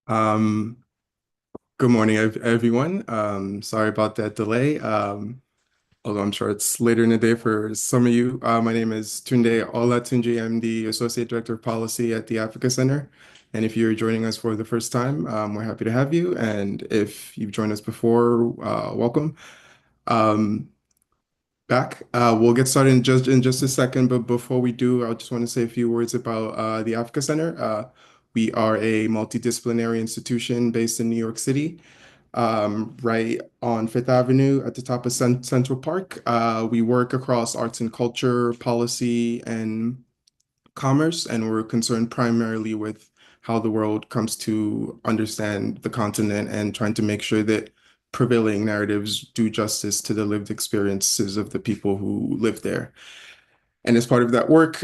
Um, Good morning, everyone. Sorry about that delay. Although I'm sure it's later in the day for some of you. My name is Tunde Olatunji. I'm the Associate Director of Policy at the Africa Center. And if you're joining us for the first time, we're happy to have you. And if you've joined us before, welcome. Um, Back. We'll get started in just a second, but before we do, I just want to say a few words about the Africa Center. We are a multidisciplinary institution based in New York City, right on Fifth Avenue at the top of Central Park. We work across arts and culture, policy, and commerce, and we're concerned primarily with how the world comes to understand the continent and trying to make sure that prevailing narratives do justice to the lived experiences of the people who live there. And as part of that work,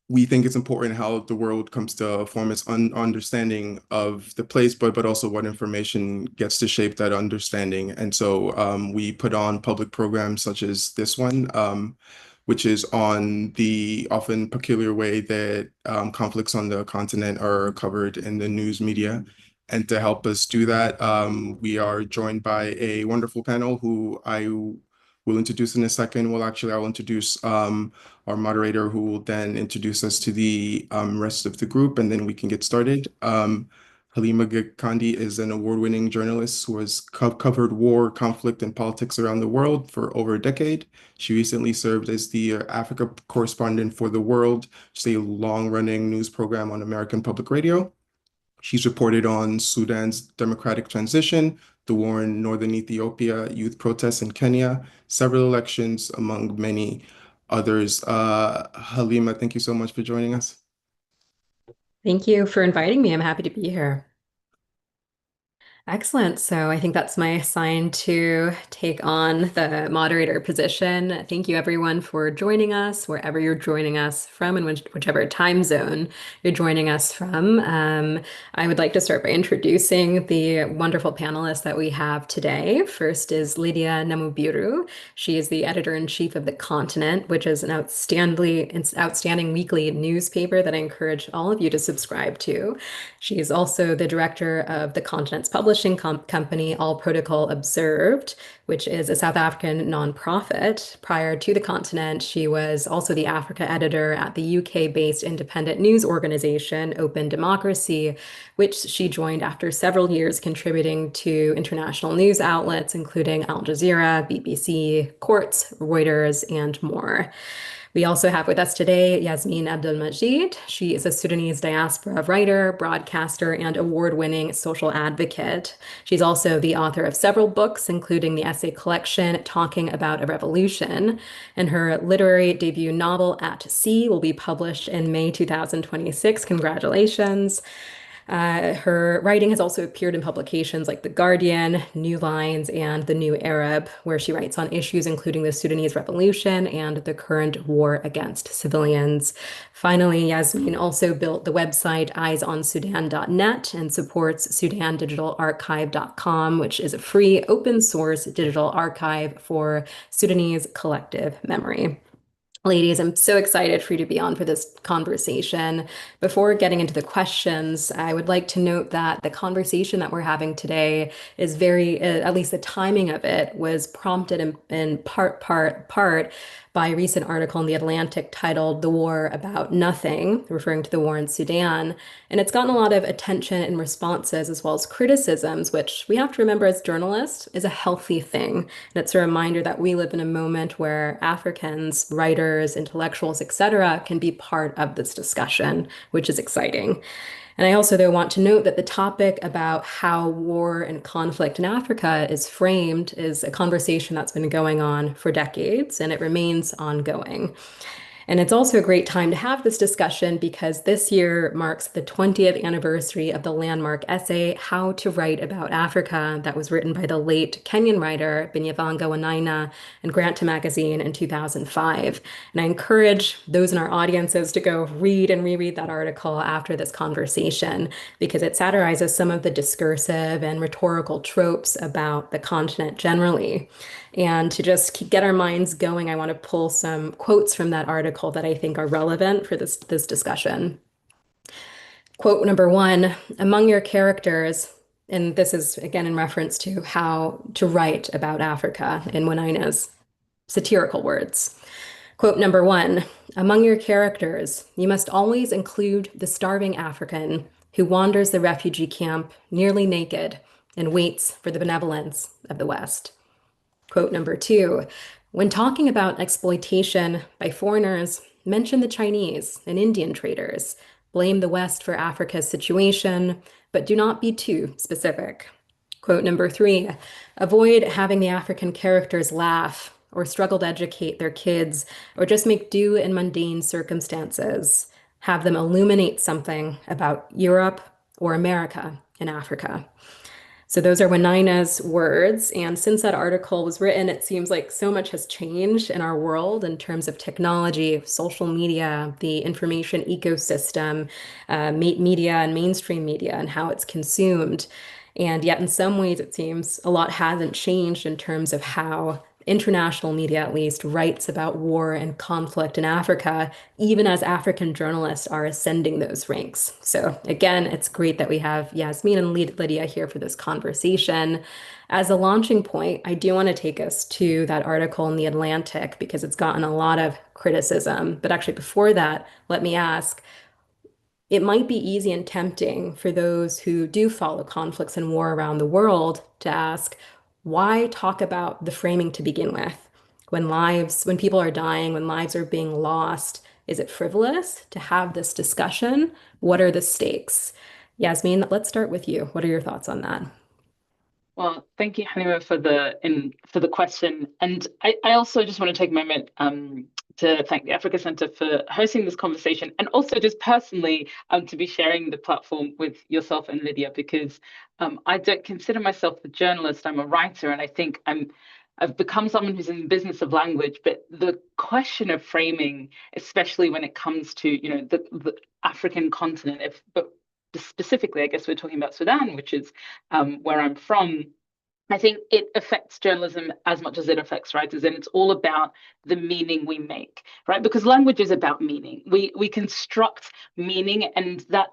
we think it's important how the world comes to form its understanding of the place, but also what information gets to shape that understanding. And so we put on public programs such as this one, which is on the often peculiar way that conflicts on the continent are covered in the news media. And to help us do that, we are joined by a wonderful panel who I will introduce in a second. I'll introduce our moderator, who will then introduce us to the rest of the group, and then we can get started. Halima Gikandi is an award-winning journalist who has covered war, conflict, and politics around the world for over a decade. She recently served as the Africa Correspondent for The World, which is a long-running news program on American Public Radio. She's reported on Sudan's democratic transition, the war in Northern Ethiopia, youth protests in Kenya, several elections, among many others. Halima, thank you so much for joining us. Thank you for inviting me. I'm happy to be here. Excellent. So I think that's my sign to take on the moderator position. Thank you, everyone, for joining us, wherever you're joining us from, and whichever time zone you're joining us from. I would like to start by introducing the wonderful panelists that we have today. First is Lydia Namubiru. She is the editor-in-chief of The Continent, which is an outstanding weekly newspaper that I encourage all of you to subscribe to. She is also the director of the Continent's publishing company, All Protocol Observed, which is a South African nonprofit. Prior to the Continent, she was also the Africa editor at the UK-based independent news organization, Open Democracy, which she joined after several years contributing to international news outlets, including Al Jazeera, BBC, Quartz, Reuters, and more. We also have with us today Yasmin Abdel-Majid. She is a Sudanese diaspora writer, broadcaster, and award-winning social advocate. She's also the author of several books, including the essay collection Talking About a Revolution. And her literary debut novel, At Sea, will be published in May 2026. Congratulations. Her writing has also appeared in publications like The Guardian, New Lines, and The New Arab, where she writes on issues including the Sudanese Revolution and the current war against civilians. Finally, Yasmin also built the website eyesonsudan.net and supports sudandigitalarchive.com, which is a free open source digital archive for Sudanese collective memory. Ladies, I'm so excited for you to be on for this conversation. Before getting into the questions, I would like to note that the conversation that we're having today is at least the timing of it was prompted in part by a recent article in The Atlantic titled The War About Nothing, referring to the war in Sudan. And it's gotten a lot of attention and responses as well as criticisms, which we have to remember as journalists is a healthy thing. And it's a reminder that we live in a moment where Africans, writers, intellectuals, etc., can be part of this discussion, which is exciting. And I also, though, want to note that the topic about how war and conflict in Africa is framed is a conversation that's been going on for decades, and it remains ongoing. And it's also a great time to have this discussion because this year marks the 20th anniversary of the landmark essay, How to Write About Africa, that was written by the late Kenyan writer Binyavanga Wainaina and Granta Magazine in 2005. And I encourage those in our audiences to go read and reread that article after this conversation because it satirizes some of the discursive and rhetorical tropes about the continent generally. And to just get our minds going, I want to pull some quotes from that article that I think are relevant for this discussion. Quote number one, among your characters, and this is again in reference to how to write about Africa in Wanina's satirical words. Quote number one, among your characters, you must always include the starving African who wanders the refugee camp nearly naked and waits for the benevolence of the West. Quote number two, when talking about exploitation by foreigners, mention the Chinese and Indian traders. Blame the West for Africa's situation, but do not be too specific. Quote number three, avoid having the African characters laugh or struggle to educate their kids or just make do in mundane circumstances. Have them illuminate something about Europe or America in Africa. So those are Wanina's words. And since that article was written, it seems like so much has changed in our world in terms of technology, social media, the information ecosystem, media and mainstream media, and how it's consumed. And yet, in some ways, it seems a lot hasn't changed in terms of how international media, at least, writes about war and conflict in Africa, even as African journalists are ascending those ranks. So, again, it's great that we have Yasmin and Lydia here for this conversation. As a launching point, I do want to take us to that article in The Atlantic because it's gotten a lot of criticism. But actually, before that, let me ask, it might be easy and tempting for those who do follow conflicts and war around the world to ask, why talk about the framing to begin with? When people are dying, when lives are being lost, is it frivolous to have this discussion? What are the stakes? Yasmin, let's start with you. What are your thoughts on that? Well, thank you, Halima, for the question. And I also just want to take a moment to thank the Africa Center for hosting this conversation, and also just personally to be sharing the platform with yourself and Lydia, because I don't consider myself a journalist. I'm a writer, and I think I've become someone who's in the business of language. But the question of framing, especially when it comes to the African continent, but specifically, I guess we're talking about Sudan, which is where I'm from. I think it affects journalism as much as it affects writers, and it's all about the meaning we make, right? Because language is about meaning. We construct meaning, and that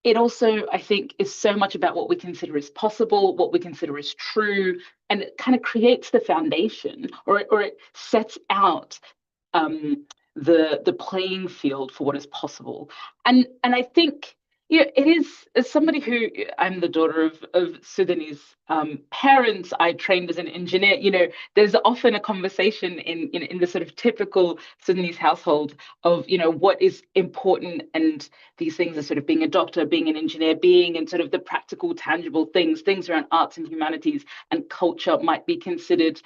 it also, I think, is so much about what we consider is possible, what we consider is true, and it kind of creates the foundation, or it sets out the playing field for what is possible. And I think, it is, as somebody who, I'm the daughter of Sudanese parents. I trained as an engineer. There's often a conversation in the sort of typical Sudanese household of what is important, and these things are sort of being a doctor, being an engineer, being in sort of the practical, tangible things around arts and humanities and culture might be considered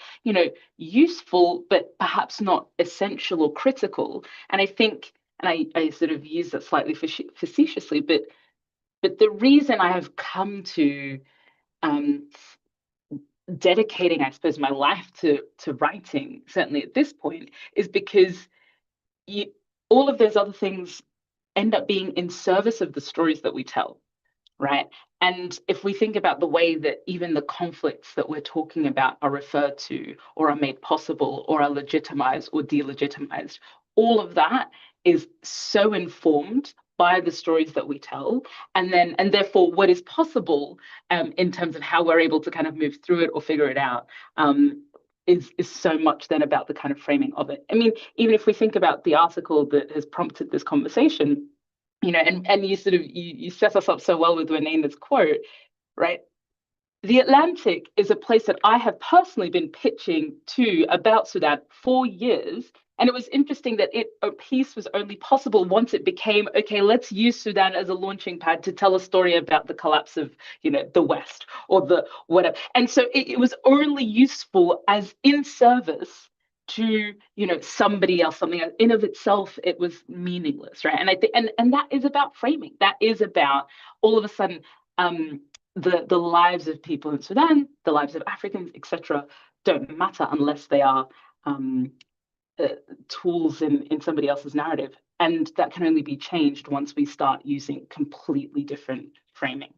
useful, but perhaps not essential or critical. And I think, and I sort of use that slightly facetiously, but the reason I have come to um, dedicating, I suppose, my life to writing, certainly at this point, is because all of those other things end up being in service of the stories that we tell, right? And if we think about the way that even the conflicts that we're talking about are referred to, or are made possible, or are legitimized or delegitimized, all of that is so informed by the stories that we tell, and therefore what is possible in terms of how we're able to kind of move through it or figure it out, is so much then about the kind of framing of it. I mean, even if we think about the article that has prompted this conversation, and you sort of you set us up so well with Wanina's quote, right? The Atlantic is a place that I have personally been pitching to about Sudan for years. And it was interesting that a piece was only possible once it became, okay, let's use Sudan as a launching pad to tell a story about the collapse of, the West or the whatever. And so it was only useful as in service to, somebody else, something else. In of itself, it was meaningless, right? And I think, and that is about framing. That is about all of a sudden, the lives of people in Sudan, the lives of Africans, etc., don't matter unless they are tools in somebody else's narrative. And that can only be changed once we start using completely different framing.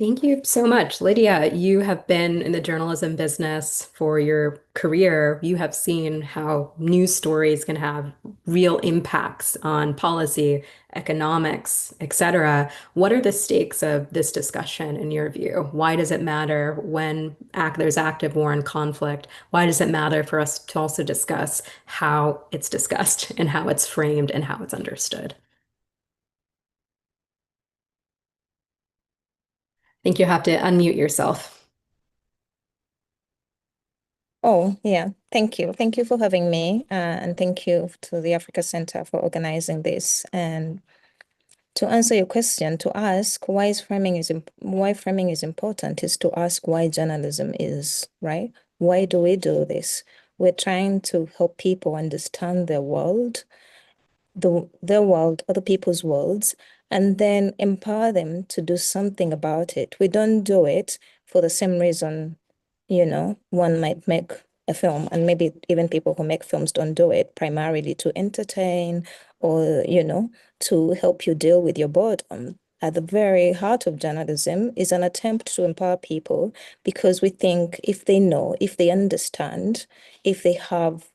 Thank you so much. Lydia, you have been in the journalism business for your career. You have seen how news stories can have real impacts on policy, economics, etc. What are the stakes of this discussion in your view? Why does it matter when there's active war and conflict? Why does it matter for us to also discuss how it's discussed and how it's framed and how it's understood? I think you have to unmute yourself. Oh, yeah. Thank you. Thank you for having me. And thank you to the Africa Center for organizing this. And to answer your question, to ask why framing is important is to ask why journalism is, right? Why do we do this? We're trying to help people understand their world, their world, other people's worlds, and then empower them to do something about it. We don't do it for the same reason, one might make a film, and maybe even people who make films don't do it primarily to entertain or, to help you deal with your boredom. At the very heart of journalism is an attempt to empower people because we think if they know, if they understand, if they have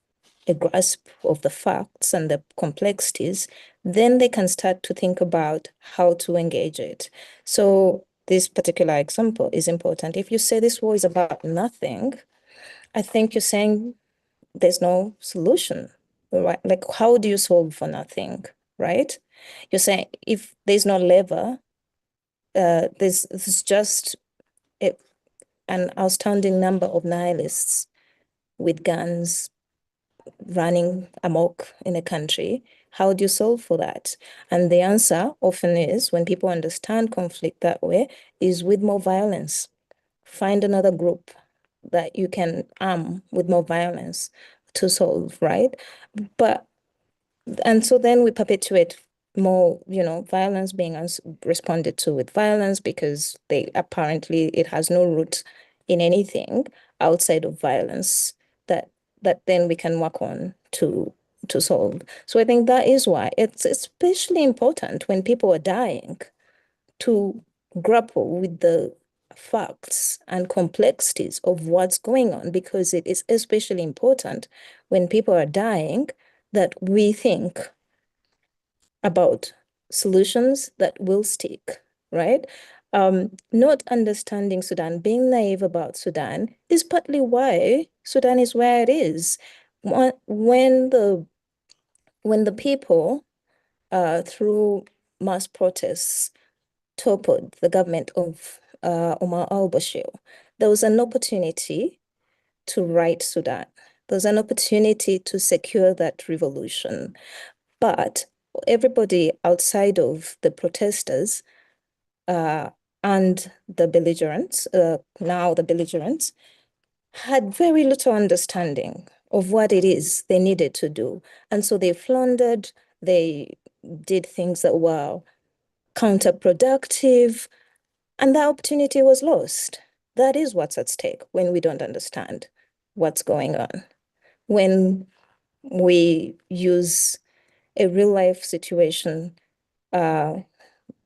a grasp of the facts and the complexities, then they can start to think about how to engage it. So this particular example is important. If you say this war is about nothing, I think you're saying there's no solution, right? Like, how do you solve for nothing, right? You're saying if there's no lever, there's just a, an outstanding number of nihilists with guns running amok in a country. How do you solve for that? And the answer often is, when people understand conflict that way, is with more violence. Find another group that you can arm with more violence to solve, right? But and so then we perpetuate more, violence being responded to with violence because they apparently it has no root in anything outside of violence that then we can work on to solve. So I think that is why it's especially important when people are dying to grapple with the facts and complexities of what's going on, because it is especially important when people are dying that we think about solutions that will stick, right? Not understanding Sudan, being naive about Sudan is partly why Sudan is where it is. When the people, through mass protests, toppled the government of Omar al-Bashir, there was an opportunity to right Sudan. There was an opportunity to secure that revolution. But everybody outside of the protesters and the belligerents, now the belligerents, had very little understanding of what it is they needed to do. And so they floundered, they did things that were counterproductive, and that opportunity was lost. That is what's at stake when we don't understand what's going on. When we use a real life situation, the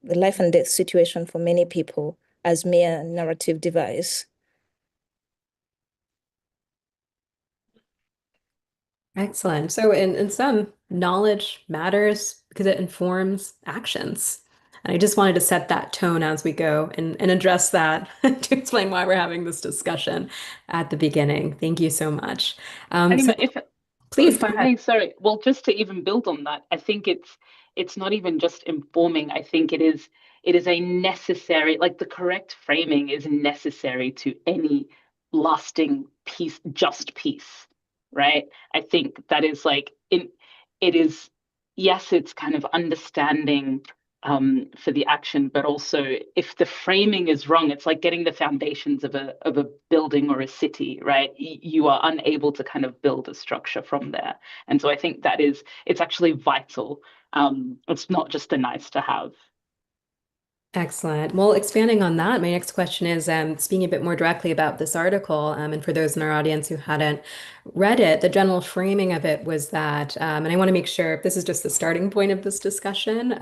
life and death situation for many people as mere narrative device. Excellent. So in some, knowledge matters because it informs actions. And I just wanted to set that tone as we go and address that to explain why we're having this discussion at the beginning. Thank you so much. So Halima, please if go I ahead. may, sorry. Well, just to even build on that, I think it's not even just informing. I think it is a necessary, like the correct framing is necessary to any lasting peace, just peace, right? I think that is like it is, yes, it's kind of understanding for the action, but also if the framing is wrong, it's like getting the foundations of a building or a city, right? You are unable to kind of build a structure from there. And so I think it's actually vital. It's not just a nice to have. Excellent. Well, expanding on that, my next question is speaking a bit more directly about this article, and for those in our audience who hadn't read it, the general framing of it was that, and I want to make sure this is just the starting point of this discussion,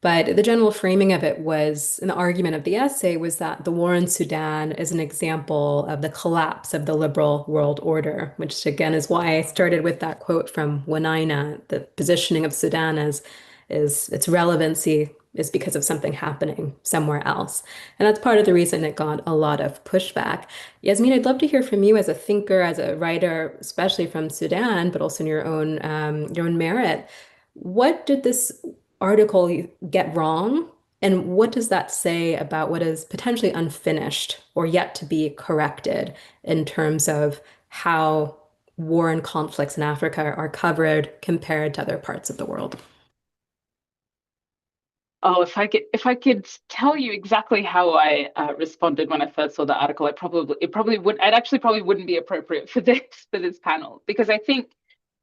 But the general framing of it was, and the argument of the essay was that the war in Sudan is an example of the collapse of the liberal world order, which again is why I started with that quote from Wanina, the positioning of Sudan as is its relevancy is because of something happening somewhere else. And that's part of the reason it got a lot of pushback. Yasmin, I'd love to hear from you as a thinker, as a writer, especially from Sudan, but also in your own merit. What did this article get wrong? And what does that say about what is potentially unfinished or yet to be corrected in terms of how war and conflicts in Africa are covered compared to other parts of the world? Oh, if I could tell you exactly how I responded when I first saw the article, it probably would I'd actually probably wouldn't be appropriate for this panel, because I think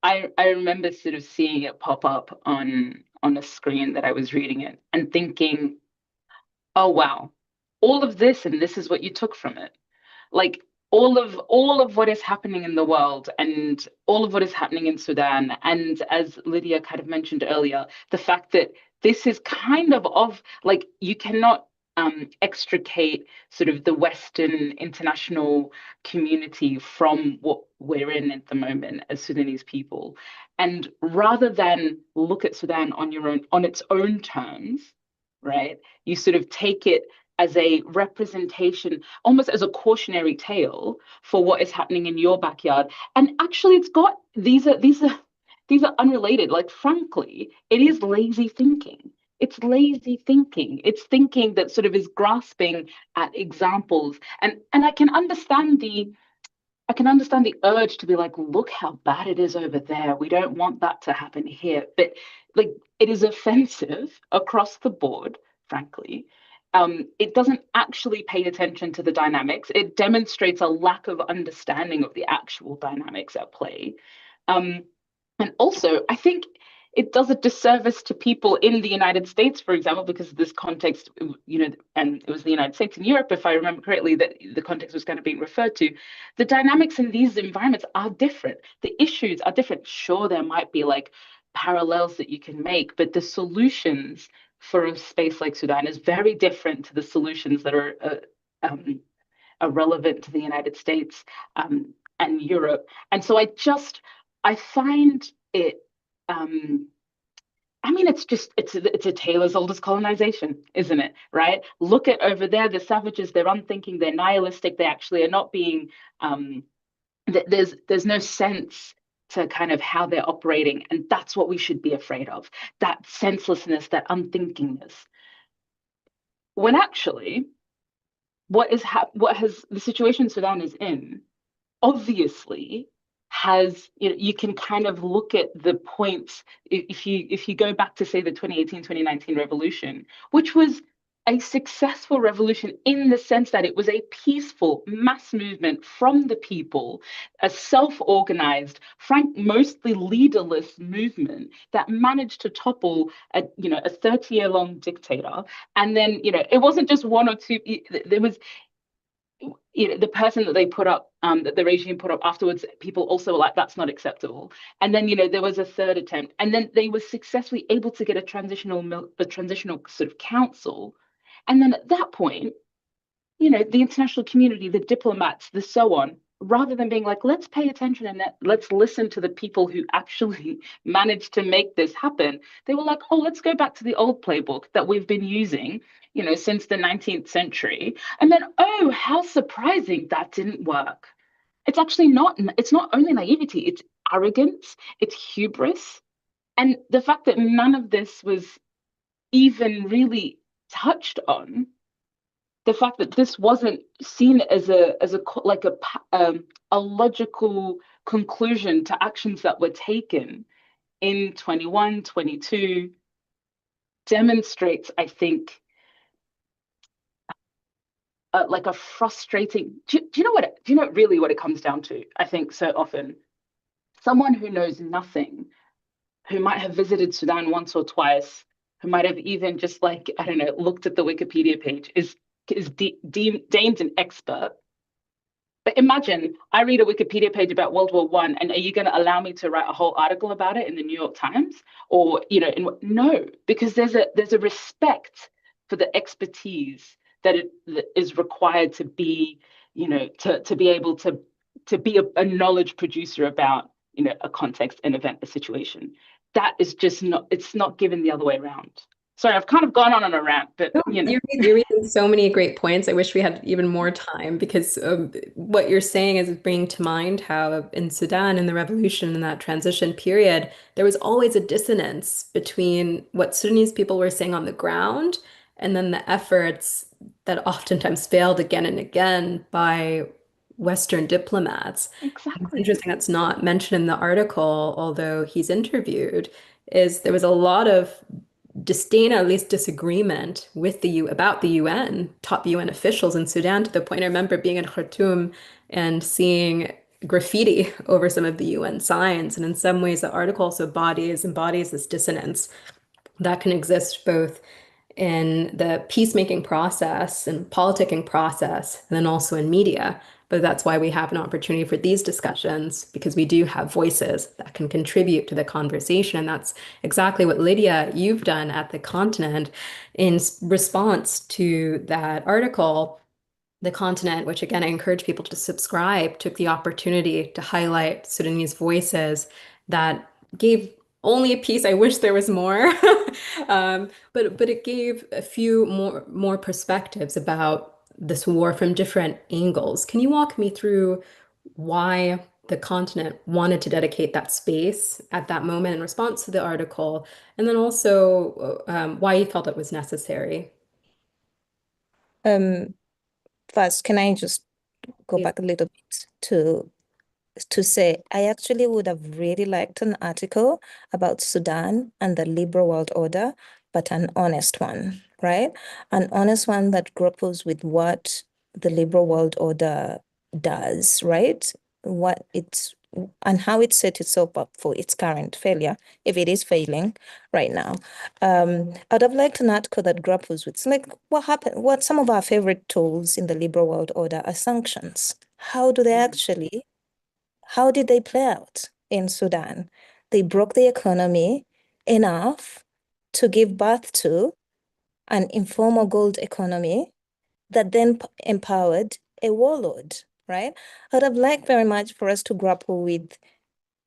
I remember sort of seeing it pop up on a screen that I was reading it and thinking, oh wow, all of this, and this is what you took from it. Like all of what is happening in the world and all of what is happening in Sudan, and as Lydia kind of mentioned earlier, the fact that this is kind of like, you cannot extricate sort of the Western international community from what we're in at the moment as Sudanese people. And rather than look at Sudan on its own terms, right, you sort of take it as a representation, almost as a cautionary tale for what is happening in your backyard. And actually, it's got these are unrelated. Like, frankly, it is lazy thinking. It's lazy thinking. It's thinking that sort of is grasping at examples. And I can understand the urge to be like, look how bad it is over there. We don't want that to happen here. But like, it is offensive across the board, frankly. It doesn't actually pay attention to the dynamics. It demonstrates a lack of understanding of the actual dynamics at play. And also, I think it does a disservice to people in the United States, for example, because of this context, and it was the United States and Europe, if I remember correctly, that the context was kind of being referred to. The dynamics in these environments are different. The issues are different. Sure, there might be like parallels that you can make, but the solutions for a space like Sudan is very different to the solutions that are relevant to the United States and Europe. And so I find it, I mean, it's a tale as old as colonization, isn't it? Right? Look at over there, the savages, they're unthinking, they're nihilistic, they actually are not being, there's no sense to kind of how they're operating. And that's what we should be afraid of, that senselessness, that unthinkingness. When actually, what has the situation Sudan is in, obviously has, you can kind of look at the points, if you go back to, say, the 2018-2019 revolution, which was a successful revolution in the sense that it was a peaceful mass movement from the people, a self-organized, mostly leaderless movement that managed to topple a 30-year-long dictator. And then, it wasn't just one or two, there was, the person that they put up, that the regime put up afterwards, people also were like, that's not acceptable. And then, there was a third attempt, and then they were successfully able to get a transitional sort of council. And then at that point, the international community, the diplomats, the so on, rather than being like, let's pay attention and let's listen to the people who actually managed to make this happen, they were like, oh, let's go back to the old playbook that we've been using, since the 19th century. And then, oh, how surprising, that didn't work. It's actually it's not only naivety, it's arrogance, it's hubris. And the fact that none of this was even really touched on, the fact that this wasn't seen as a logical conclusion to actions that were taken in 21, 22, demonstrates, I think, like a frustrating. Do you know really what it comes down to? I think so often, someone who knows nothing, who might have visited Sudan once or twice, who might have even just, like, I don't know, looked at the Wikipedia page, is deemed an expert, but imagine I read a Wikipedia page about World War One, and are you going to allow me to write a whole article about it in the New York Times? Or, no, because there's a respect for the expertise that is required to be, to be able to be a knowledge producer about, a context, an event, a situation. That is just it's not given the other way around. Sorry, I've kind of gone on a rant, but You're raising so many great points. I wish we had even more time, because what you're saying is bringing to mind how in Sudan, in the revolution, in that transition period, there was always a dissonance between what Sudanese people were saying on the ground and then the efforts that oftentimes failed again and again by Western diplomats. exactly. It's interesting that's not mentioned in the article, although he's interviewed, is there was a lot of disdain, or at least disagreement with about the UN, top UN officials in Sudan, to the point I remember being in Khartoum and seeing graffiti over some of the UN signs. And in some ways, the article also embodies this dissonance that can exist both in the peacemaking process and politicking process, and then also in media. But that's why we have an opportunity for these discussions, because we do have voices that can contribute to the conversation. And that's exactly what, Lydia, you've done at the Continent in response to that article. The Continent, which again, I encourage people to subscribe, took the opportunity to highlight Sudanese voices that gave only a piece. I wish there was more, but it gave a few more perspectives about this war from different angles. Can you walk me through why the Continent wanted to dedicate that space at that moment in response to the article, and then also why you felt it was necessary? First, can I just go back a little bit to say I actually would have really liked an article about Sudan and the liberal world order, but an honest one, right? An honest one that grapples with what the liberal world order does, right? What it's and how it set itself up for its current failure, if it is failing right now. I'd have liked an article that grapples with like what happened, what some of our favorite tools in the liberal world order are sanctions. How do they actually how did they play out in Sudan? They broke the economy enough to give birth to an informal gold economy that then empowered a warlord, right? I'd have liked very much for us to grapple with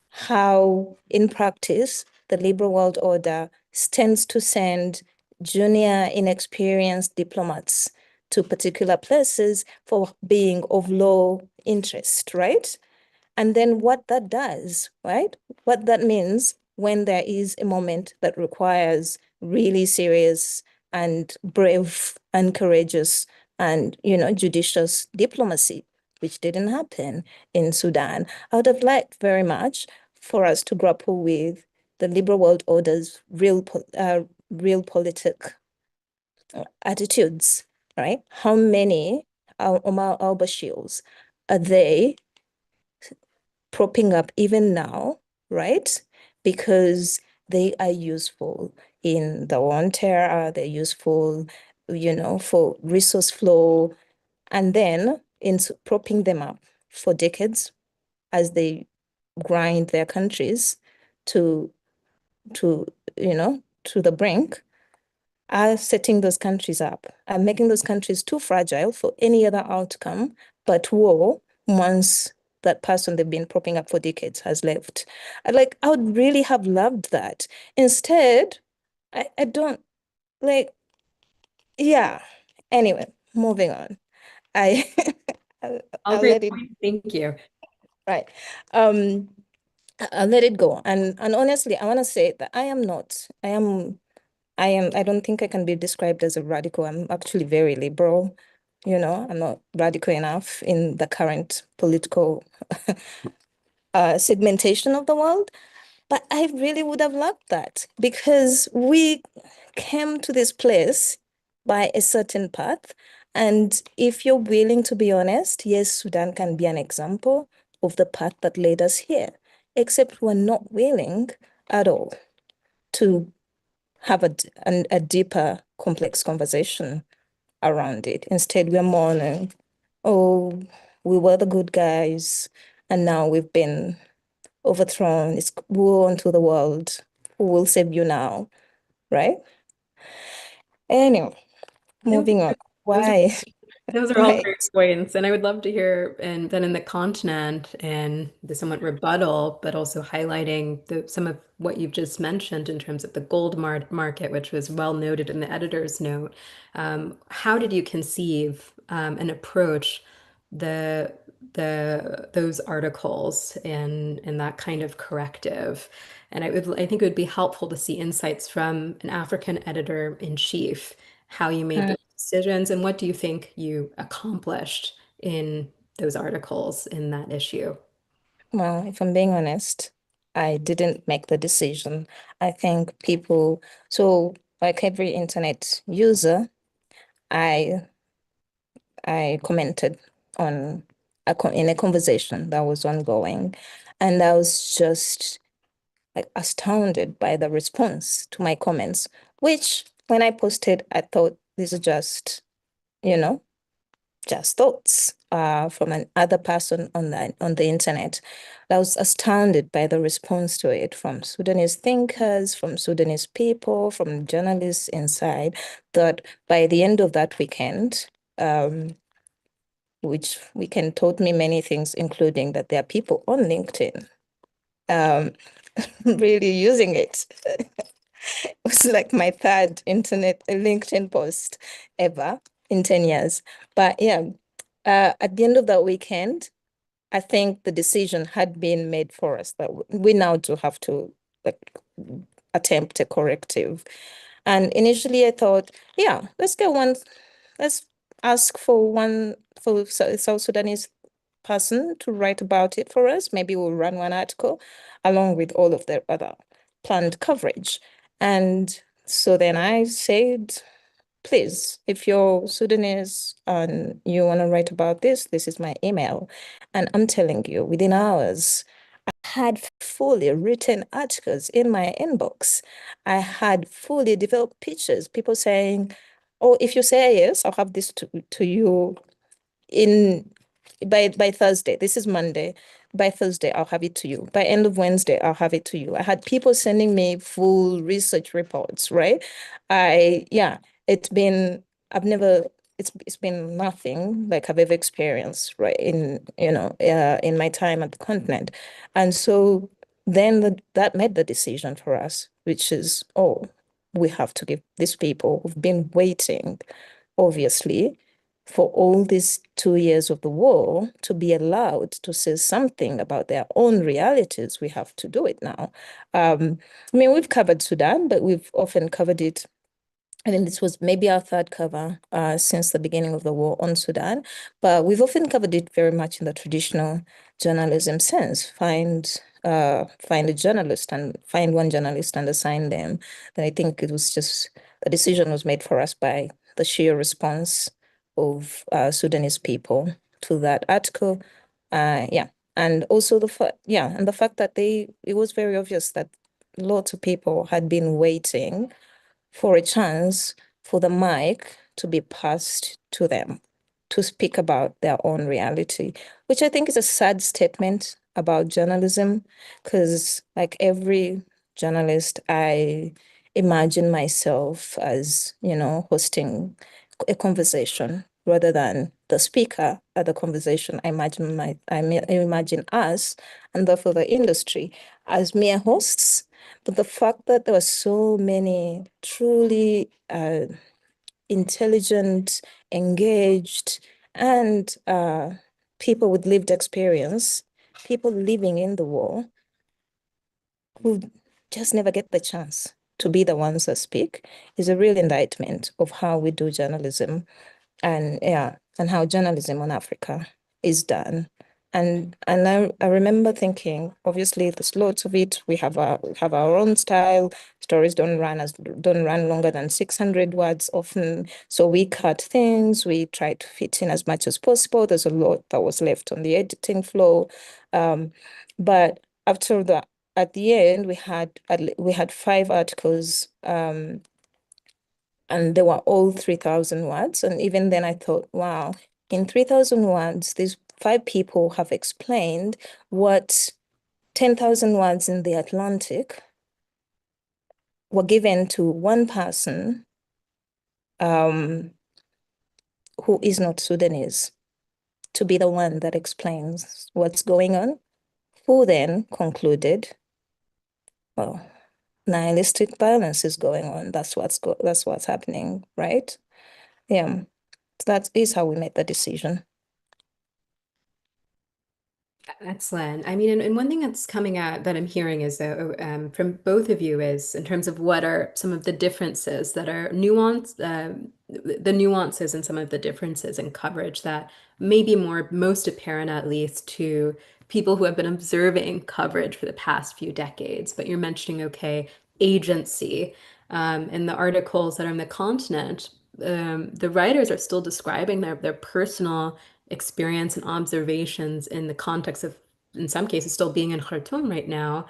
how, in practice, the liberal world order tends to send junior, inexperienced diplomats to particular places for being of low interest, right? And then what that does, right? What that means when there is a moment that requires really serious and brave and courageous and, judicious diplomacy, which didn't happen in Sudan. I would have liked very much for us to grapple with the liberal world order's realpolitik attitudes, right? How many Omar al-Bashir's are they propping up even now, right? Because they are useful in the war terror, they're useful, for resource flow, and then in propping them up for decades as they grind their countries to to the brink, are setting those countries up and making those countries too fragile for any other outcome but war once that person they've been propping up for decades has left. I would really have loved that. Instead, I don't yeah. Anyway, moving on. I I'll Great let it point. Thank you. right. I'll let it go. And honestly, I want to say that I don't think I can be described as a radical. I'm actually very liberal. I'm not radical enough in the current political segmentation of the world. But I really would have loved that because we came to this place by a certain path. And if you're willing to be honest, yes, Sudan can be an example of the path that led us here, except we're not willing at all to have a deeper, complex conversation around it. Instead, we're more like, oh, we were the good guys, and now we've been overthrown. It's woe unto the world. Who will save you now? Right? Anyway, moving on. Why? Those are all great points, and I would love to hear, and then in the continent and the somewhat rebuttal, but also highlighting some of what you've just mentioned in terms of the gold market, which was well noted in the editor's note. How did you conceive and approach those articles and that kind of corrective? And I think it would be helpful to see insights from an African editor-in-chief, how you made those decisions, and what do you think you accomplished in those articles in that issue? Well, if I'm being honest, I didn't make the decision. I think people, so like every internet user, I commented on in a conversation that was ongoing, and I was just like astounded by the response to my comments, which when I posted, I thought these are just, just thoughts from another person on the internet. I was astounded by the response to it from Sudanese thinkers, from Sudanese people, from journalists inside, that by the end of that weekend, which weekend taught me many things, including that there are people on LinkedIn really using it. It was like my third LinkedIn post ever in 10 years. But yeah, at the end of that weekend, I think the decision had been made for us that we now do have to like attempt a corrective. And initially I thought, yeah, let's ask for South Sudanese person to write about it for us. Maybe we'll run one article along with all of the other planned coverage. And so then I said, please, if you're Sudanese and you want to write about this, this is my email. And I'm telling you, within hours, I had fully written articles in my inbox. I had fully developed pictures, people saying, oh, if you say yes, I'll have this to you by Thursday. This is Monday. By Thursday, I'll have it to you. By end of Wednesday, I'll have it to you. I had people sending me full research reports, right? It's been nothing like I've ever experienced, right, in my time at the continent. And so then that made the decision for us, which is, oh, we have to give these people who've been waiting, obviously, for all these 2 years of the war to be allowed to say something about their own realities. We have to do it now. We've covered Sudan, but we've often covered it. I think this was maybe our third cover since the beginning of the war on Sudan, but we've often covered it very much in the traditional journalism sense. Find a journalist and find one journalist and assign them. Then I think it was just the decision was made for us by the sheer response of Sudanese people to that article. And also the fact that it was very obvious that lots of people had been waiting for a chance for the mic to be passed to them to speak about their own reality, which I think is a sad statement about journalism, because like every journalist, I imagine myself as, hosting a conversation rather than the speaker at the conversation. I imagine us, and therefore the industry, as mere hosts. But the fact that there were so many truly intelligent, engaged, and people with lived experience, people living in the war, who just never get the chance to be the ones that speak, is a real indictment of how we do journalism and how journalism on Africa is done. And I remember thinking, obviously there's lots of it. We have our own style. Stories don't run longer than 600 words often. So we cut things, we try to fit in as much as possible. There's a lot that was left on the editing floor. But at the end, we had 5 articles, and they were all 3,000 words. And even then I thought, wow, in 3,000 words, these 5 people have explained what 10,000 words in the Atlantic were given to one person who is not Sudanese to be the one that explains what's going on, who then concluded, well, nihilistic violence is going on. That's what's happening, right? Yeah, that is how we made the decision. Excellent. I mean, and one thing that's coming out that I'm hearing is from both of you is in terms of what are some of the differences that are nuanced, the nuances and some of the differences in coverage that may be most apparent, at least to people who have been observing coverage for the past few decades. But you're mentioning, okay, agency. In the articles that are on the continent, the writers are still describing their personal experience and observations in the context of, in some cases, still being in Khartoum right now,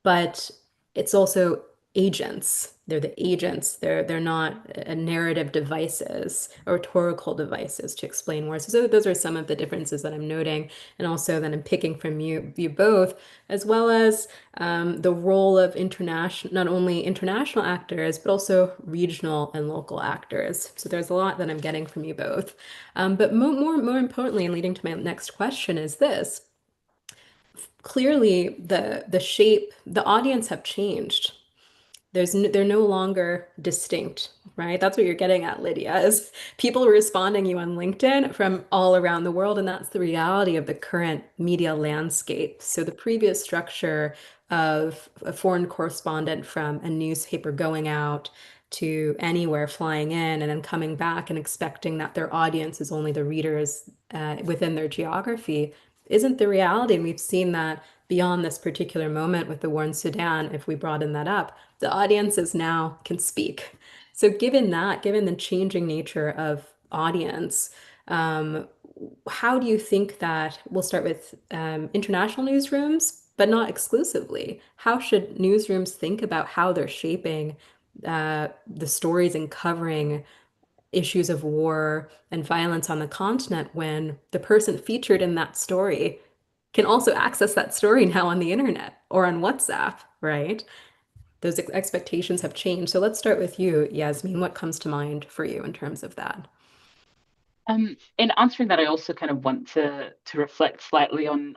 but it's also agents. They're the agents. They're not narrative devices or rhetorical devices to explain wars. So those are some of the differences that I'm noting, and also that I'm picking from you both, as well as the role of not only international actors, but also regional and local actors. So there's a lot that I'm getting from you both. But more importantly, and leading to my next question is this. Clearly, the audience have changed. They're no longer distinct, right? That's what you're getting at, Lydia, is people responding you on LinkedIn from all around the world, and that's the reality of the current media landscape. So the previous structure of a foreign correspondent from a newspaper going out to anywhere, flying in, and then coming back and expecting that their audience is only the readers within their geography isn't the reality. And we've seen that beyond this particular moment with the war in Sudan, if we broaden that up, the audiences now can speak. So given the changing nature of audience, how do you think that, we'll start with international newsrooms, but not exclusively. How should newsrooms think about how they're shaping the stories and covering issues of war and violence on the continent when the person featured in that story can also access that story now on the internet or on WhatsApp, right? Those expectations have changed. So let's start with you, Yasmin. What comes to mind for you in terms of that? In answering that, I also kind of want to reflect slightly on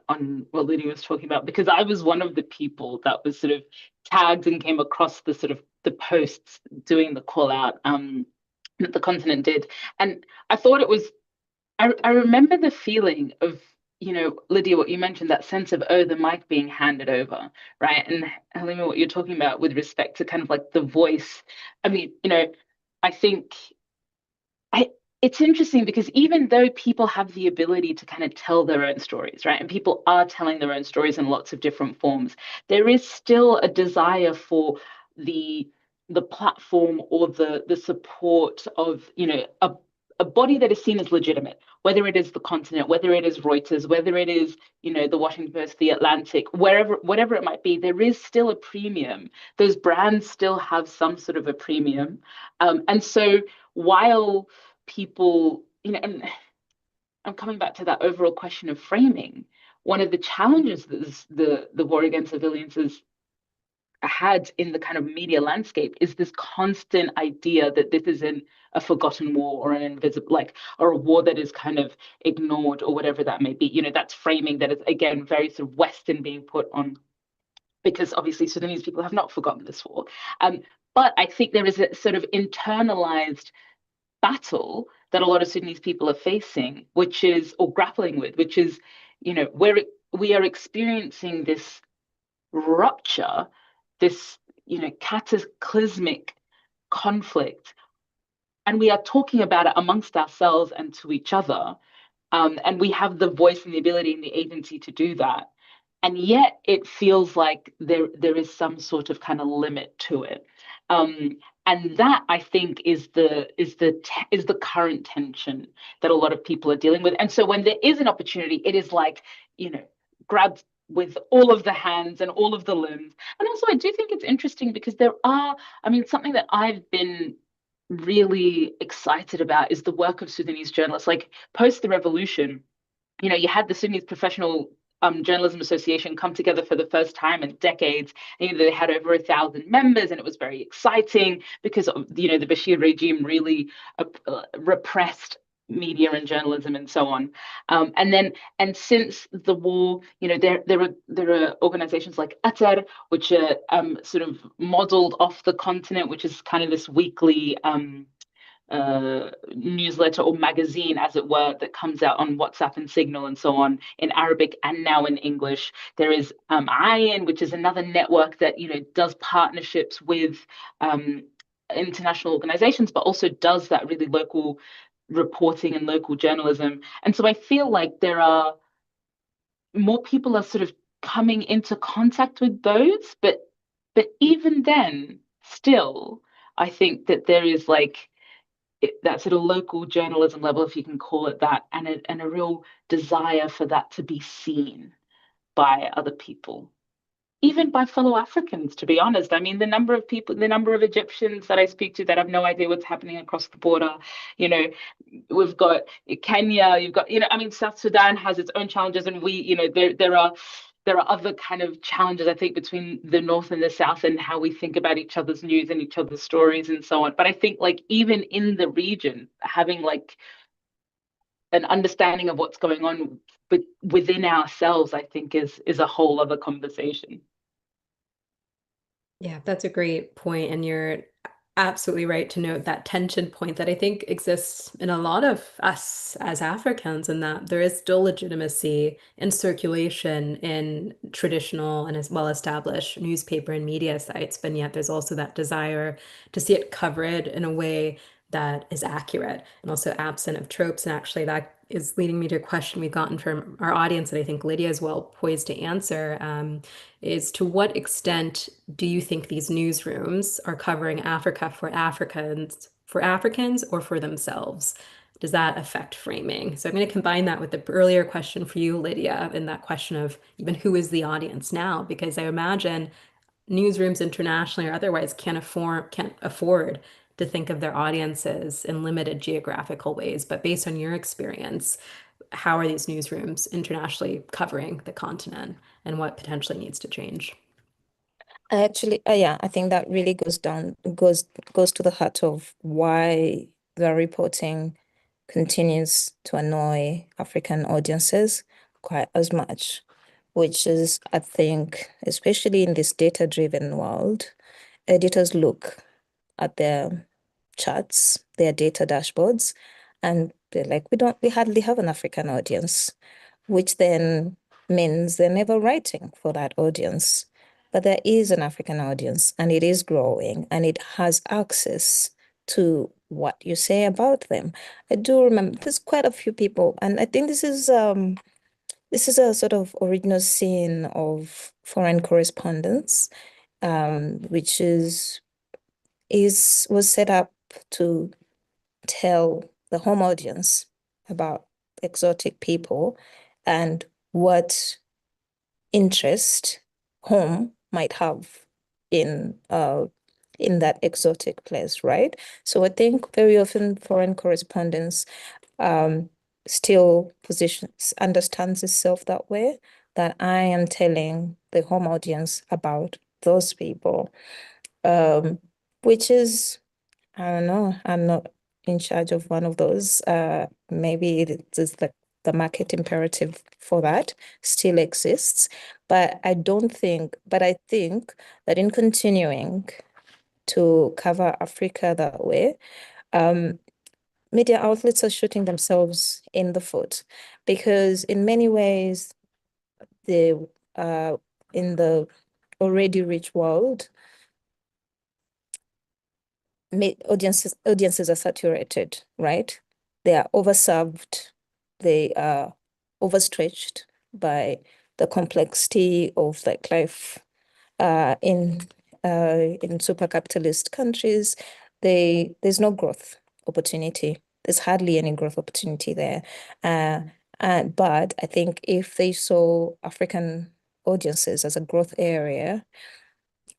what Lydia was talking about, because I was one of the people that was sort of tagged and came across the sort of the posts doing the call out that the continent did. And I thought it was, I remember the feeling of, Lydia, what you mentioned, that sense of, oh, the mic being handed over, right? And Halima, what you're talking about with respect to kind of like the voice. I mean, I think it's interesting because even though people have the ability to kind of tell their own stories, right? And people are telling their own stories in lots of different forms, there is still a desire for the platform or the support of, a body that is seen as legitimate, whether it is the continent, whether it is Reuters, whether it is, the Washington Post, the Atlantic, whatever it might be, there is still a premium. Those brands still have some sort of a premium. And so while people, and I'm coming back to that overall question of framing, one of the challenges that the war against civilians has had in the kind of media landscape is this constant idea that this isn't a forgotten war or an invisible, or a war that is kind of ignored or whatever that may be. That's framing that is, again, very sort of Western being put on, because obviously Sudanese people have not forgotten this war. But I think there is a sort of internalized battle that a lot of Sudanese people are facing, which is, or grappling with, which is, where we are experiencing this rupture, this, cataclysmic conflict, and we are talking about it amongst ourselves and to each other, and we have the voice and the ability and the agency to do that, and yet it feels like there is some sort of kind of limit to it. And that, I think, is the current tension that a lot of people are dealing with. And so when there is an opportunity, it is like, grabbed with all of the hands and all of the limbs. And also, I do think it's interesting because something that I've been really excited about is the work of Sudanese journalists. Like, post the revolution, you had the Sudanese Professional Journalism Association come together for the first time in decades. And, they had over 1,000 members, and it was very exciting because the Bashir regime really repressed media and journalism and so on. And since the war, there are organizations like Atar, which are sort of modeled off the continent, which is kind of this weekly newsletter or magazine, as it were, that comes out on WhatsApp and Signal and so on in Arabic and now in English. There is Ayin, which is another network that does partnerships with international organizations, but also does that really local reporting and local journalism. And so I feel like there are more people are sort of coming into contact with those, but even then, still, I think that there is like that sort of local journalism level, if you can call it that, and a real desire for that to be seen by other people, even by fellow Africans, to be honest. I mean, the number of Egyptians that I speak to that have no idea what's happening across the border, we've got Kenya, you've got, I mean, South Sudan has its own challenges, and there are other kind of challenges, I think, between the North and the South and how we think about each other's news and each other's stories and so on. But I think like even in the region, having like an understanding of what's going on within ourselves, I think is a whole other conversation. Yeah, that's a great point. And you're absolutely right to note that tension point that I think exists in a lot of us as Africans, and that there is still legitimacy in circulation in traditional and as well established newspaper and media sites, but yet there's also that desire to see it covered in a way that is accurate and also absent of tropes. And actually, that is leading me to a question we've gotten from our audience that I think Lydia is well poised to answer. Is to what extent do you think these newsrooms are covering Africa for Africans, or for themselves? Does that affect framing? So I'm going to combine that with the earlier question for you, Lydia, and that question of even who is the audience now? Because I imagine newsrooms internationally or otherwise can't afford to think of their audiences in limited geographical ways. But based on your experience, how are these newsrooms internationally covering the continent, and what potentially needs to change? Actually, yeah, I think that really goes to the heart of why the reporting continues to annoy African audiences quite as much, which is, I think, especially in this data-driven world, editors look at their charts, their data dashboards, and they're like, we hardly have an African audience, which then means they're never writing for that audience. But there is an African audience, and it is growing, and it has access to what you say about them. I do remember there's quite a few people, and I think this is a sort of original sin of foreign correspondence, which was set up to tell the home audience about exotic people and what interest home might have in that exotic place, right? So I think very often foreign correspondence still understands itself that way, that I am telling the home audience about those people, which is, I don't know, I'm not in charge of one of those. Maybe it is the market imperative for that still exists, but I think that in continuing to cover Africa that way, media outlets are shooting themselves in the foot, because in many ways, in the already rich world, audiences are saturated, right? They are overserved, they are overstretched by the complexity of like life in super capitalist countries. There's no growth opportunity. There's hardly any growth opportunity there. But I think if they saw African audiences as a growth area,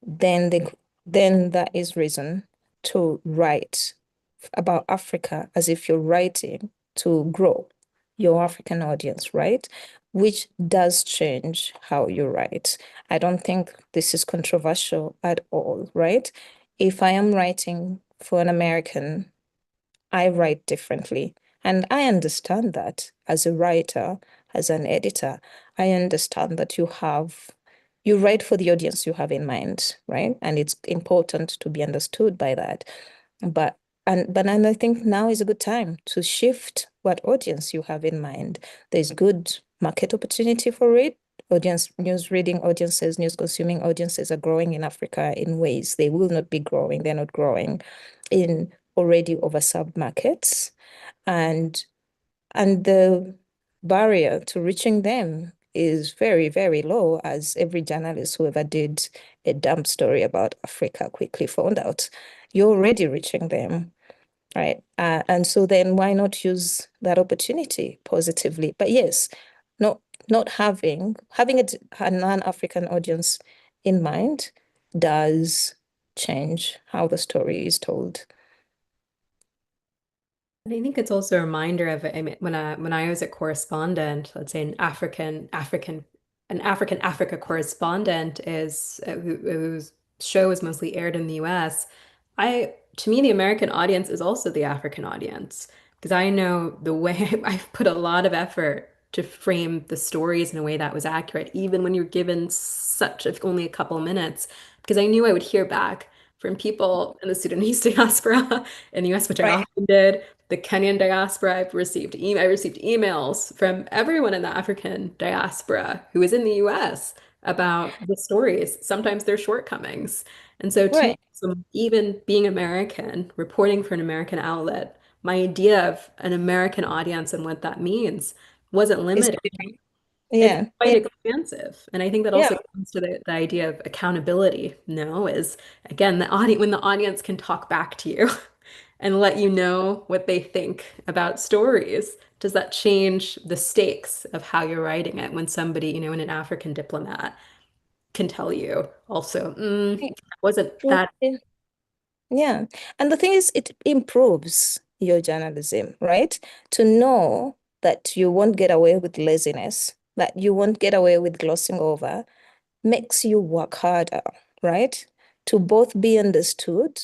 then that is reason to write about Africa as if you're writing to grow your African audience, right? Which does change how you write. I don't think this is controversial at all, right? If I am writing for an American, I write differently. And I understand that as a writer, as an editor, I understand that you write for the audience you have in mind, right? And it's important to be understood by that. But and I think now is a good time to shift what audience you have in mind. There's good market opportunity for it. News reading audiences, news consuming audiences are growing in Africa in ways they will not be growing. They're not growing in already overserved markets. And the barrier to reaching them is very, very low, as every journalist who ever did a dump story about Africa quickly found out. You're already reaching them, right? And so then why not use that opportunity positively? But yes, not having a non-African audience in mind does change how the story is told. And I think it's also a reminder of, I mean, when I was a correspondent, let's say an African Africa correspondent is whose show is mostly aired in the US. To me, the American audience is also the African audience because I know the way I've put a lot of effort to frame the stories in a way that was accurate, even when you're given only a couple minutes, because I knew I would hear back from people in the Sudanese diaspora in the US, which I Right. often did. The Kenyan diaspora, I received emails from everyone in the African diaspora who is in the US about the stories, sometimes their shortcomings. And so to me, Right. so even being American, reporting for an American outlet, my idea of an American audience and what that means wasn't It's limited. It's yeah. quite Yeah. expansive. And I think that Yeah. also comes to the idea of accountability, no, is again the audience when the audience can talk back to you and let you know what they think about stories. Does that change the stakes of how you're writing it when somebody, when an African diplomat can tell you also, wasn't that Yeah. Yeah. And the thing is, it improves your journalism, right? To know that you won't get away with laziness, that you won't get away with glossing over, makes you work harder, right? To both be understood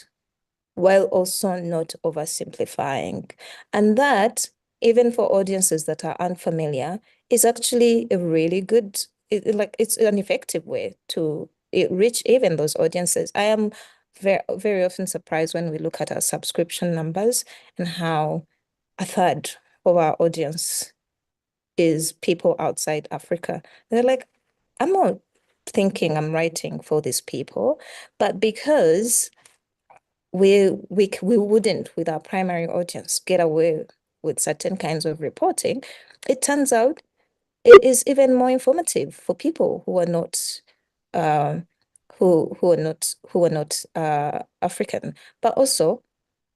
while also not oversimplifying. And that, even for audiences that are unfamiliar, is actually a really good, it's an effective way to reach even those audiences. I am very, very often surprised when we look at our subscription numbers and how a third of our audience is people outside Africa. They're like, I'm not thinking I'm writing for these people, but because we wouldn't, with our primary audience, get away with certain kinds of reporting, it turns out it is even more informative for people who are not um who are not African. But also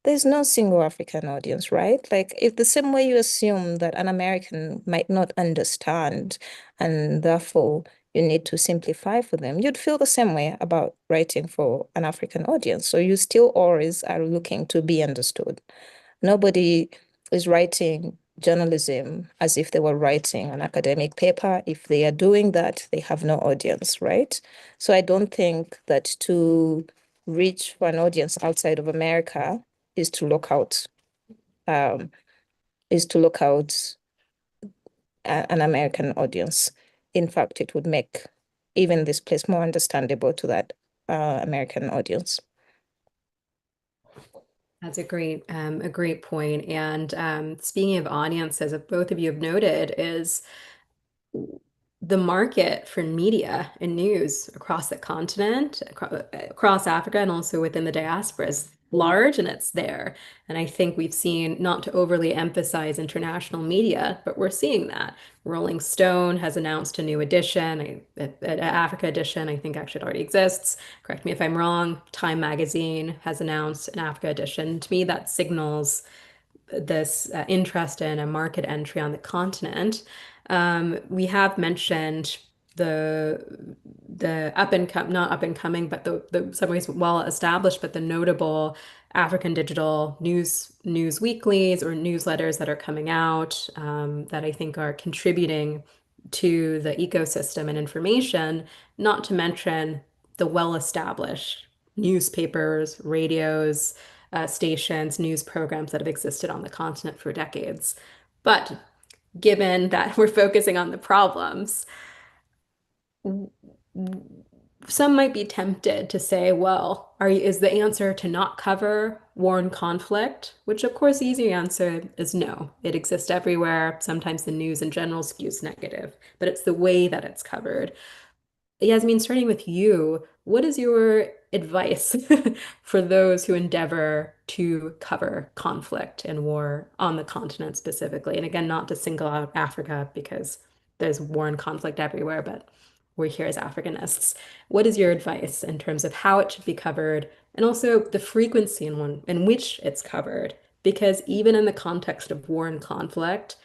there's no single African audience, right? Like, if the same way you assume that an American might not understand and therefore you need to simplify for them, you'd feel the same way about writing for an African audience. So you still always are looking to be understood. Nobody is writing journalism as if they were writing an academic paper. If they are doing that, they have no audience, right? So I don't think that to reach for an audience outside of America is to look out um, an American audience. In fact, it would make even this place more understandable to that American audience. That's a great point. And speaking of audiences, as both of you have noted, is the market for media and news across the continent, across Africa, and also within the diaspora is large and it's there. And I think we've seen, not to overly emphasize international media, but we're seeing that. Rolling Stone has announced a new edition, an Africa edition, I think actually it already exists. Correct me if I'm wrong. Time Magazine has announced an Africa edition. To me, that signals this interest in a market entry on the continent. We have mentioned not up and coming, but the some ways well established, but the notable African digital news weeklies or newsletters that are coming out that I think are contributing to the ecosystem and information, not to mention the well-established newspapers, radios, stations, news programs that have existed on the continent for decades. But given that we're focusing on the problems, some might be tempted to say, well, is the answer to not cover war and conflict? Which, of course, the easy answer is no. It exists everywhere. Sometimes the news in general skews negative, but it's the way that it's covered. Yasmin, starting with you, what is your advice for those who endeavor to cover conflict and war on the continent specifically? And again, not to single out Africa because there's war and conflict everywhere, but we're here as Africanists. What is your advice in terms of how it should be covered and also the frequency in which it's covered? Because even in the context of war and conflict,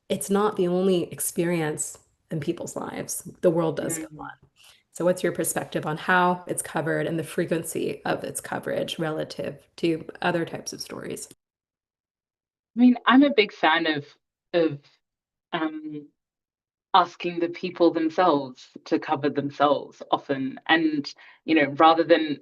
it's not the only experience in people's lives. The world does go on. So what's your perspective on how it's covered and the frequency of its coverage relative to other types of stories? I mean, I'm a big fan of asking the people themselves to cover themselves often, and rather than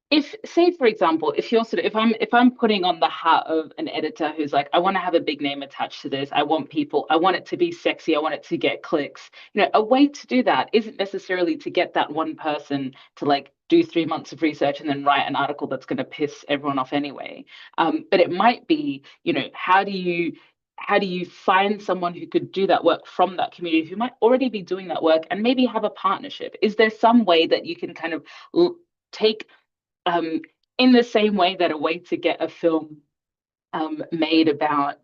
if, say, for example, if you're sort of, if I'm putting on the hat of an editor who's like, I want to have a big name attached to this, I want it to be sexy, I want it to get clicks, a way to do that isn't necessarily to get that one person to like do 3 months of research and then write an article that's going to piss everyone off anyway. But it might be, how do you find someone who could do that work from that community who might already be doing that work and maybe have a partnership? Is there some way that you can kind of take in the same way that a way to get a film made about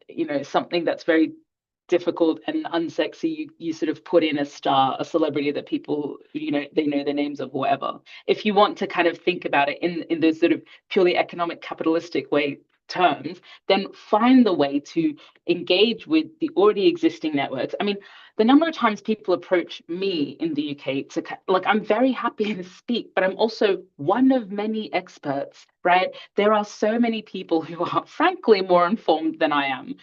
something that's very difficult and unsexy, you sort of put in a star, a celebrity that people they know the names of, whatever. If you want to kind of think about it in those sort of purely economic capitalistic terms, then find the way to engage with the already existing networks. I mean, the number of times people approach me in the UK to like, I'm very happy to speak, but I'm also one of many experts, right? There are so many people who are frankly more informed than I am.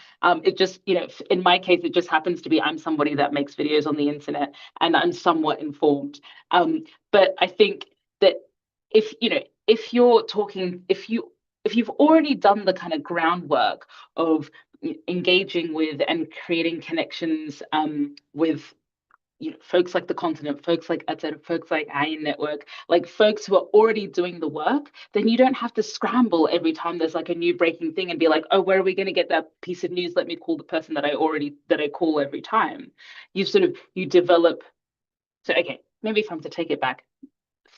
It just, in my case, it just happens to be I'm somebody that makes videos on the internet and I'm somewhat informed. But I think that if you've already done the kind of groundwork of engaging with and creating connections with folks like the continent, folks like ETSED, folks like Ayin Network, like folks who are already doing the work, then you don't have to scramble every time there's like a new breaking thing and be like, oh, where are we going to get that piece of news? Let me call the person that I call every time. You develop. So, okay, maybe if I'm to take it back,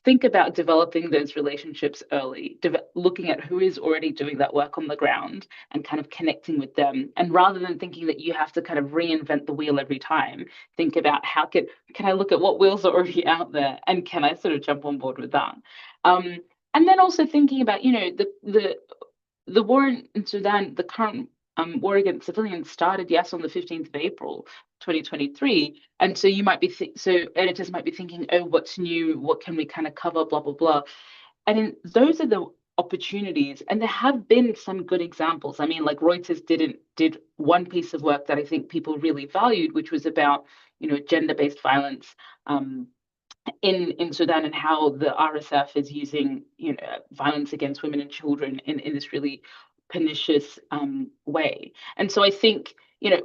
think about developing those relationships early, looking at who is already doing that work on the ground and kind of connecting with them. And rather than thinking that you have to kind of reinvent the wheel every time, think about how can I look at what wheels are already out there and can I sort of jump on board with that? And then also thinking about, the war in Sudan, the current war against civilians started, yes, on the 15th of April, 2023. And so you might be, so editors might be thinking, oh, what's new? What can we kind of cover? Blah, blah, blah. And those are the opportunities. And there have been some good examples. I mean, like Reuters did one piece of work that I think people really valued, which was about, gender-based violence in Sudan and how the RSF is using, violence against women and children in this really pernicious way. And so I think,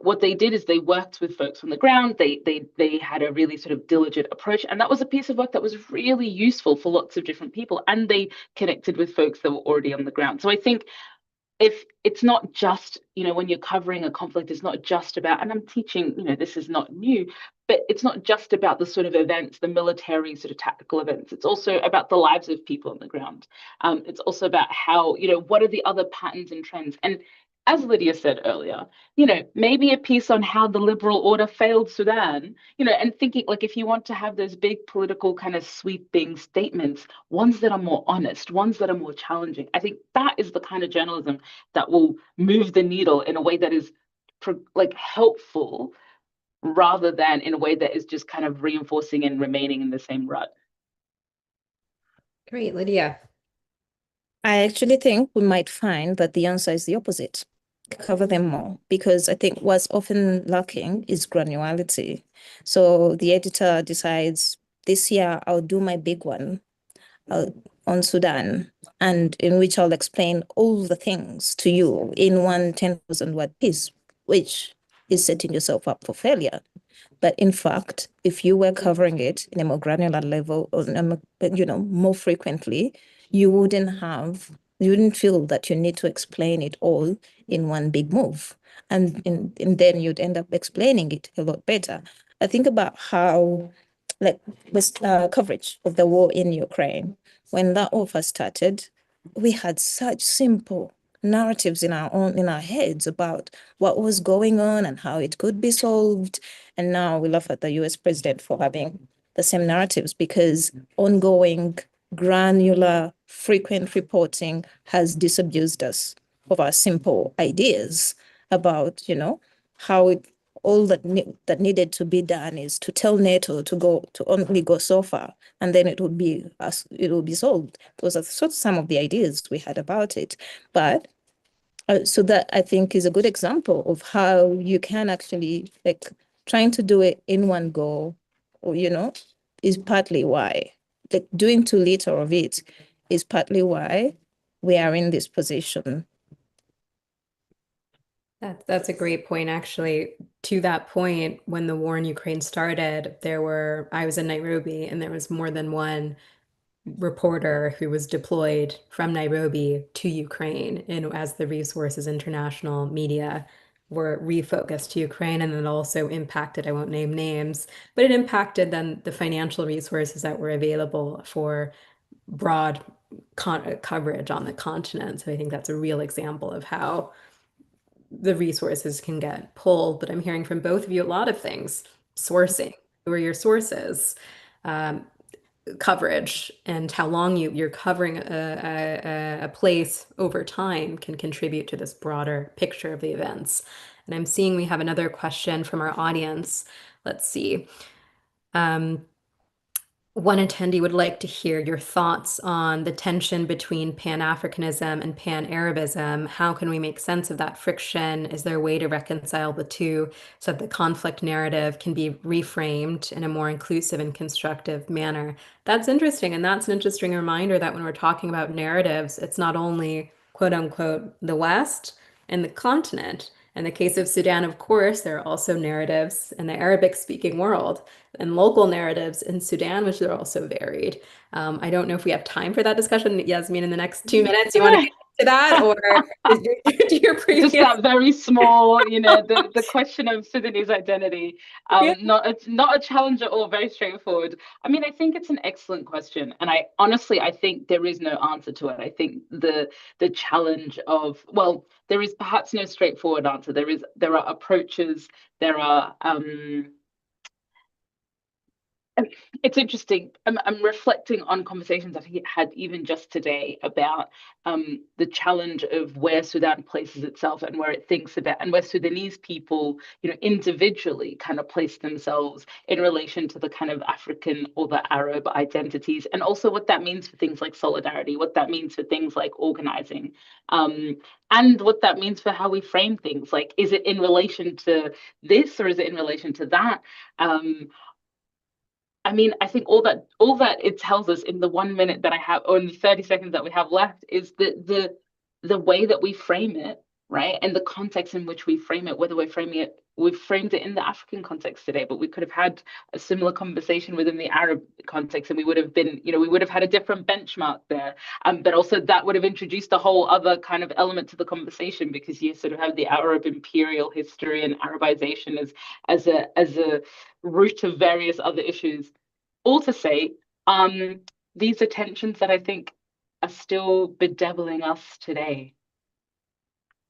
what they did is they worked with folks on the ground. They had a really sort of diligent approach, and that was a piece of work that was really useful for lots of different people. And they connected with folks that were already on the ground. So I think if it's not just, when you're covering a conflict, it's not just about, and I'm teaching, this is not new, but it's not just about the sort of events, the military sort of tactical events. It's also about the lives of people on the ground. It's also about how, what are the other patterns and trends? And as Lydia said earlier, maybe a piece on how the liberal order failed Sudan, and thinking like if you want to have those big political kind of sweeping statements, ones that are more honest, ones that are more challenging. I think that is the kind of journalism that will move the needle in a way that is like helpful rather than in a way that is just kind of reinforcing and remaining in the same rut. Great, Lydia. I actually think we might find that the answer is the opposite. Cover them more, because I think what's often lacking is granularity. So the editor decides, this year I'll do my big one on Sudan, and in which I'll explain all the things to you in one 10,000 word piece, which is setting yourself up for failure. But in fact, if you were covering it in a more granular level, or more frequently, you wouldn't feel that you need to explain it all in one big move. And then you'd end up explaining it a lot better. I think about how, like, with coverage of the war in Ukraine, when that all first started, we had such simple narratives in our heads about what was going on and how it could be solved. And now we laugh at the US president for having the same narratives, because ongoing, granular, frequent reporting has disabused us of our simple ideas about, how all that needed to be done is to tell NATO to only go so far, and then it will be solved. Those are some of the ideas we had about it. But so that, I think, is a good example of how you can actually, like, trying to do it in one go, or, is partly why, like, doing too little of it is partly why we are in this position. That's a great point, actually. To that point, when the war in Ukraine started, I was in Nairobi, and there was more than one reporter who was deployed from Nairobi to Ukraine, and as the Resources International media were refocused to Ukraine, and it also impacted, I won't name names, but it impacted then the financial resources that were available for broad coverage on the continent. So I think that's a real example of how the resources can get pulled. But I'm hearing from both of you a lot of things. Sourcing, who are your sources? Coverage, and how long you're covering a place over time can contribute to this broader picture of the events. And I'm seeing we have another question from our audience. Let's see. One attendee would like to hear your thoughts on the tension between Pan-Africanism and Pan-Arabism. How can we make sense of that friction? Is there a way to reconcile the two so that the conflict narrative can be reframed in a more inclusive and constructive manner? That's interesting. And that's an interesting reminder that when we're talking about narratives, it's not only, quote unquote, the West and the continent. In the case of Sudan, of course, there are also narratives in the Arabic-speaking world and local narratives in Sudan, which are also varied. I don't know if we have time for that discussion. Yasmin, in the next 2 minutes, you want to get to that, or to your previous? Just that very small, the question of Sudanese identity, not a challenge at all, very straightforward. I mean, I think it's an excellent question, and I think there is no answer to it. I think the challenge of, well, there is perhaps no straightforward answer. There are approaches, there are it's interesting. I'm reflecting on conversations I've had even just today about the challenge of where Sudan places itself and where it thinks about, and where Sudanese people, individually kind of place themselves in relation to the kind of African or the Arab identities, and also what that means for things like solidarity, what that means for things like organizing, and what that means for how we frame things. Like, is it in relation to this, or is it in relation to that? I mean, I think all that it tells us in the 1 minute that I have, or in the 30 seconds that we have left, is the way that we frame it, right? And the context in which we frame it, whether we've framed it in the African context today, but we could have had a similar conversation within the Arab context, and we would have been, we would have had a different benchmark there. But also that would have introduced a whole other kind of element to the conversation, because you sort of have the Arab imperial history and Arabization as a root of various other issues. All to say, these are tensions that I think are still bedeviling us today.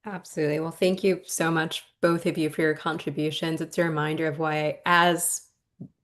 Absolutely. Well, thank you so much, both of you, for your contributions. It's a reminder of why, as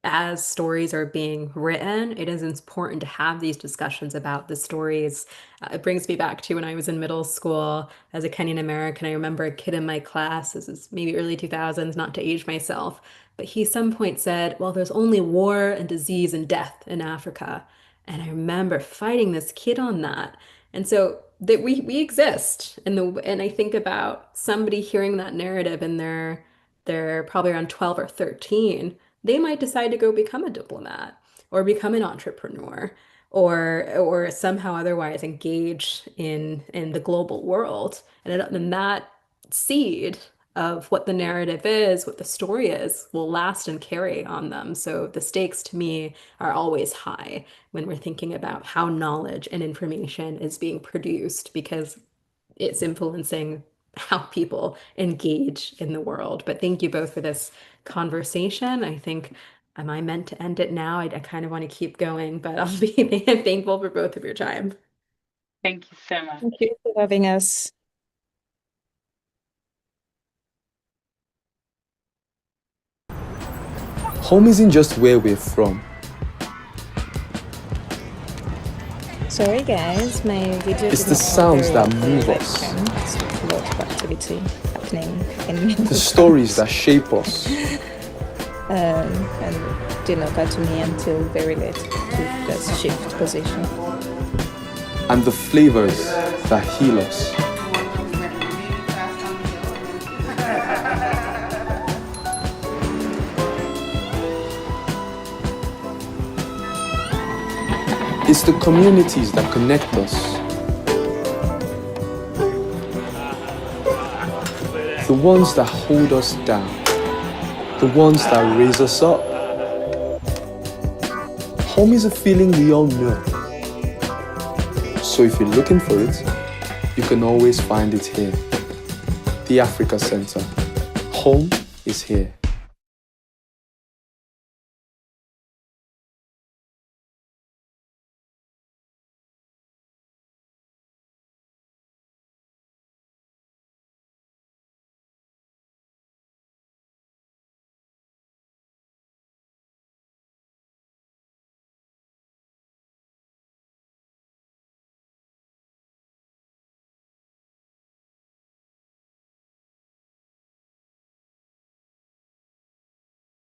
as stories are being written, it is important to have these discussions about the stories. It brings me back to when I was in middle school as a Kenyan American. I remember a kid in my class, this is maybe early 2000s, not to age myself, but he some point said, well, there's only war and disease and death in Africa. And I remember fighting this kid on that. And so that we exist. And I think about somebody hearing that narrative and they're probably around 12 or 13, they might decide to go become a diplomat or become an entrepreneur or somehow otherwise engage in the global world. And that seed of what the narrative is, what the story is, will last and carry on them. So the stakes to me are always high when we're thinking about how knowledge and information is being produced, because it's influencing how people engage in the world. But thank you both for this conversation. I think, am I meant to end it now? I kind of want to keep going, but I'll be thankful for both of your time. Thank you so much. Thank you for having us. Home isn't just where we're from. Sorry guys, my video It's did the not sounds come that very move well us. for the live stream. There's a lot of activity happening in The stories that shape us. and did not get to me until very late to just shift position. And the flavors that heal us. It's the communities that connect us. The ones that hold us down. The ones that raise us up. Home is a feeling we all know. So if you're looking for it, you can always find it here. The Africa Center. Home is here.